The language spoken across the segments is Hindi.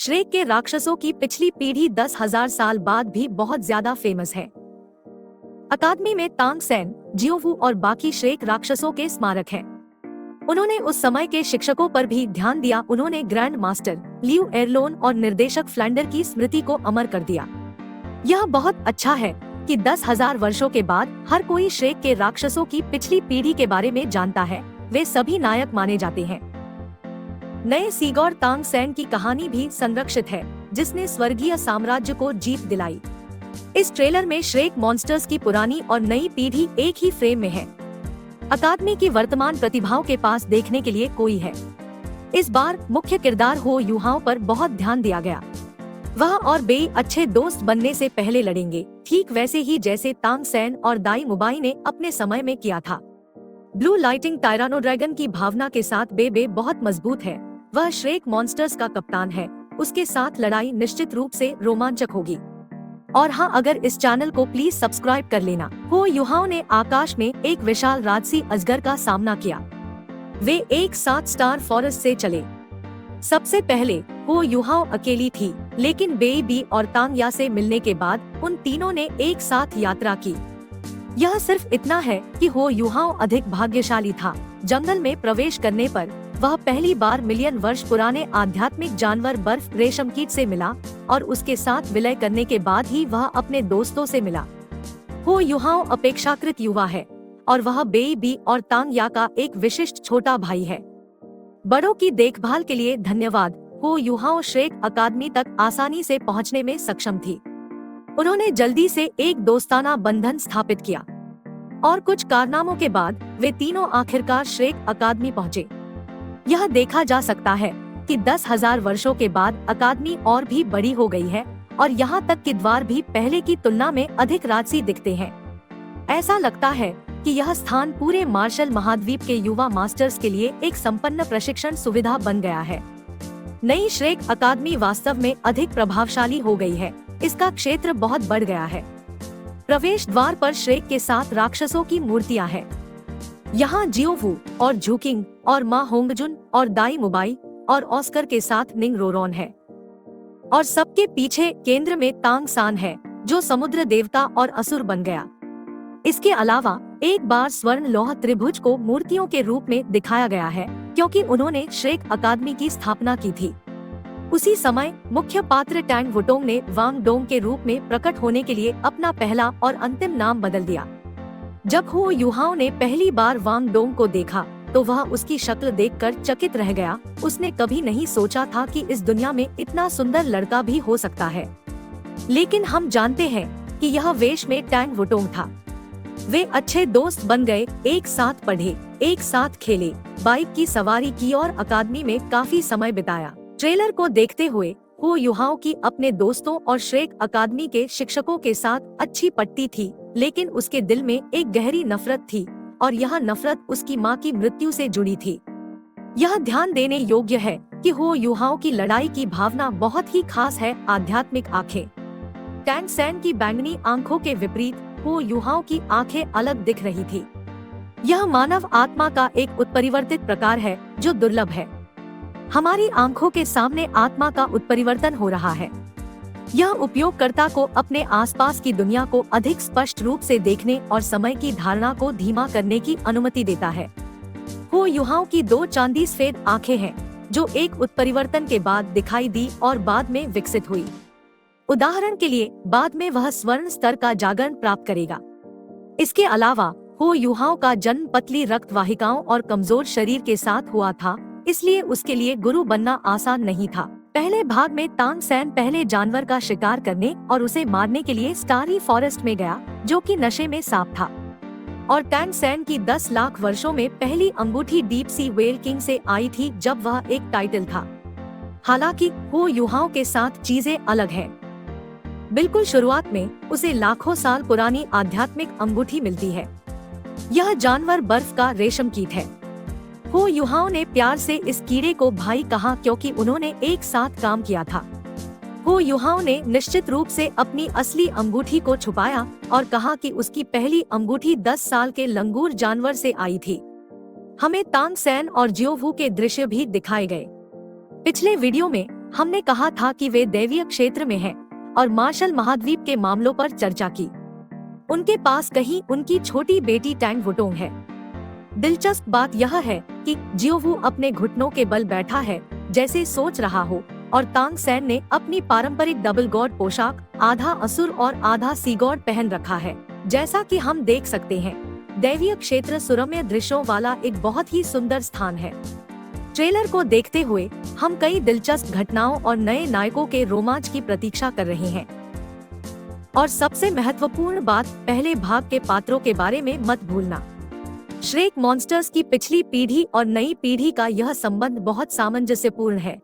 श्रेक के राक्षसों की पिछली पीढ़ी 10,000 साल बाद भी बहुत ज्यादा फेमस है। अकादमी में तांग सेन, जियोवू और बाकी श्रेक राक्षसों के स्मारक हैं। उन्होंने उस समय के शिक्षकों पर भी ध्यान दिया। उन्होंने ग्रैंड मास्टर लियू एरलोन और निर्देशक फ्लैंडर की स्मृति को अमर कर दिया। यह बहुत अच्छा है कि 10,000 वर्षों के बाद हर कोई श्रेक के राक्षसों की पिछली पीढ़ी के बारे में जानता है। वे सभी नायक माने जाते हैं। नए सीगौर तांग सेन की कहानी भी संरक्षित है, जिसने स्वर्गीय साम्राज्य को जीत दिलाई। इस ट्रेलर में श्रेक मॉन्स्टर्स की पुरानी और नई पीढ़ी एक ही फ्रेम में है। अकादमी की वर्तमान प्रतिभाओं के पास देखने के लिए कोई है। इस बार मुख्य किरदार हो युहाओं पर बहुत ध्यान दिया गया। वह और बेई अच्छे दोस्त बनने से पहले लड़ेंगे, ठीक वैसे ही जैसे तांग सेन और दाई मुबाई ने अपने समय में किया था। ब्लू लाइटिंग टायरानो ड्रैगन की भावना के साथ बे बहुत मजबूत है। वह श्रेक मॉन्स्टर्स का कप्तान है। उसके साथ लड़ाई निश्चित रूप से रोमांचक होगी। और हाँ, अगर इस चैनल को प्लीज सब्सक्राइब कर लेना। हो युहाओं ने आकाश में एक विशाल राजसी अजगर का सामना किया। वे एक साथ स्टार फॉरेस्ट से चले। सबसे पहले हो युहाओं अकेली थी, लेकिन बी और तांग से मिलने के बाद उन तीनों ने एक साथ यात्रा की। यह सिर्फ इतना है कि हो युहाओं अधिक भाग्यशाली था। जंगल में प्रवेश करने पर वह पहली बार मिलियन वर्ष पुराने आध्यात्मिक जानवर बर्फ रेशम कीट से मिला और उसके साथ विलय करने के बाद ही वह अपने दोस्तों से मिला। हो युहाओं अपेक्षाकृत युवा है और वह बी और तांग का एक विशिष्ट छोटा भाई है। बड़ों की देखभाल के लिए धन्यवाद। हो युहाओं श्रेक अकादमी तक आसानी से पहुंचने में सक्षम थी। उन्होंने जल्दी से एक दोस्ताना बंधन स्थापित किया और कुछ कारनामों के बाद वे तीनों आखिरकार श्रेक अकादमी पहुंचे। यह देखा जा सकता है कि 10,000 वर्षों के बाद अकादमी और भी बड़ी हो गई है और यहाँ तक कि द्वार भी पहले की तुलना में अधिक राजसी दिखते हैं। ऐसा लगता है कि यह स्थान पूरे मार्शल महाद्वीप के युवा मास्टर्स के लिए एक संपन्न प्रशिक्षण सुविधा बन गया है। नई श्रेक अकादमी वास्तव में अधिक प्रभावशाली हो गई है। इसका क्षेत्र बहुत बढ़ गया है। प्रवेश द्वार पर श्रेक के साथ राक्षसों की मूर्तियां हैं। यहाँ जियोवू और झुकिंग और मा होंगजुन और दाई मुबाई और ऑस्कर के साथ निंग रोरॉन है। और सबके पीछे केंद्र में तांग सान है, जो समुद्र देवता और असुर बन गया। इसके अलावा एक बार स्वर्ण लौह त्रिभुज को मूर्तियों के रूप में दिखाया गया है, क्योंकि उन्होंने श्रेक अकादमी की स्थापना की थी। उसी समय मुख्य पात्र टैंग वुटोंग ने वांग डोंग के रूप में प्रकट होने के लिए अपना पहला और अंतिम नाम बदल दिया। जब हो युहाओं ने पहली बार वांग डोंग को देखा तो वह उसकी शक्ल देखकर चकित रह गया। उसने कभी नहीं सोचा था कि इस दुनिया में इतना सुंदर लड़का भी हो सकता है। लेकिन हम जानते हैं कि यह वेश में टैंग वुटोंग था। वे अच्छे दोस्त बन गए, एक साथ पढ़े, एक साथ खेले, बाइक की सवारी की और अकादमी में काफी समय बिताया। ट्रेलर को देखते हुए हो युहाओं की अपने दोस्तों और श्रेक अकादमी के शिक्षकों के साथ अच्छी पटती थी, लेकिन उसके दिल में एक गहरी नफरत थी और यह नफरत उसकी मां की मृत्यु से जुड़ी थी। यह ध्यान देने योग्य है कि हो युहाओं की लड़ाई की भावना बहुत ही खास है। आध्यात्मिक आंखें। टैंग सेन की बैंगनी आंखों के विपरीत हो युहाओं की आंखें अलग दिख रही थी। यह मानव आत्मा का एक उत्परिवर्तित प्रकार है जो दुर्लभ है। हमारी आंखों के सामने आत्मा का उत्परिवर्तन हो रहा है। यह उपयोगकर्ता को अपने आसपास की दुनिया को अधिक स्पष्ट रूप से देखने और समय की धारणा को धीमा करने की अनुमति देता है। हो युहाओं की दो चांदी सफेद आंखें हैं, जो एक उत्परिवर्तन के बाद दिखाई दी और बाद में विकसित हुई। उदाहरण के लिए, बाद में वह स्वर्ण स्तर का जागरण प्राप्त करेगा। इसके अलावा हो युहाओं का जन्म पतली रक्त वाहिकाओं और कमजोर शरीर के साथ हुआ था, इसलिए उसके लिए गुरु बनना आसान नहीं था। पहले भाग में तांग सेन पहले जानवर का शिकार करने और उसे मारने के लिए स्टारी फॉरेस्ट में गया, जो कि नशे में सांप था। और टैंग सेन की 10 लाख वर्षों में पहली अंगूठी डीप सी वेल किंग से आई थी, जब वह एक टाइटल था। हालांकि हो युहाओं के साथ चीजें अलग हैं। बिल्कुल शुरुआत में उसे लाखों साल पुरानी आध्यात्मिक अंगूठी मिलती है। यह जानवर बर्फ का रेशम कीट है। हो युहाओं ने प्यार से इस कीड़े को भाई कहा, क्योंकि उन्होंने एक साथ काम किया था। हो युहाओं ने निश्चित रूप से अपनी असली अंगूठी को छुपाया और कहा कि उसकी पहली अंगूठी 10 साल के लंगूर जानवर से आई थी। हमें तांग सेन और जियोवू के दृश्य भी दिखाए गए। पिछले वीडियो में हमने कहा था कि वे दैवीय क्षेत्र में हैं और मार्शल महाद्वीप के मामलों पर चर्चा की। उनके पास कहीं उनकी छोटी बेटी टैंग वुटोंग है। दिलचस्प बात यह है कि जियोवू अपने घुटनों के बल बैठा है जैसे सोच रहा हो, और तांग सेन ने अपनी पारंपरिक डबल गॉड पोशाक आधा असुर और आधा सी गॉड पहन रखा है। जैसा कि हम देख सकते हैं, दैवीय क्षेत्र सुरम्य दृश्यों वाला एक बहुत ही सुंदर स्थान है। ट्रेलर को देखते हुए हम कई दिलचस्प घटनाओं और नए नायकों के रोमांच की प्रतीक्षा कर रहे हैं। और सबसे महत्वपूर्ण बात, पहले भाग के पात्रों के बारे में मत भूलना। श्रेक मॉन्स्टर्स की पिछली पीढ़ी और नई पीढ़ी का यह संबंध बहुत सामंजस्यपूर्ण है।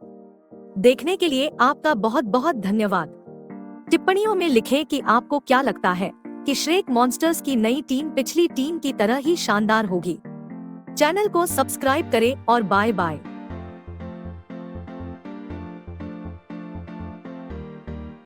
देखने के लिए आपका बहुत बहुत धन्यवाद। टिप्पणियों में लिखें कि आपको क्या लगता है कि श्रेक मॉन्स्टर्स की नई टीम पिछली टीम की तरह ही शानदार होगी। चैनल को सब्सक्राइब करें और बाय बाय।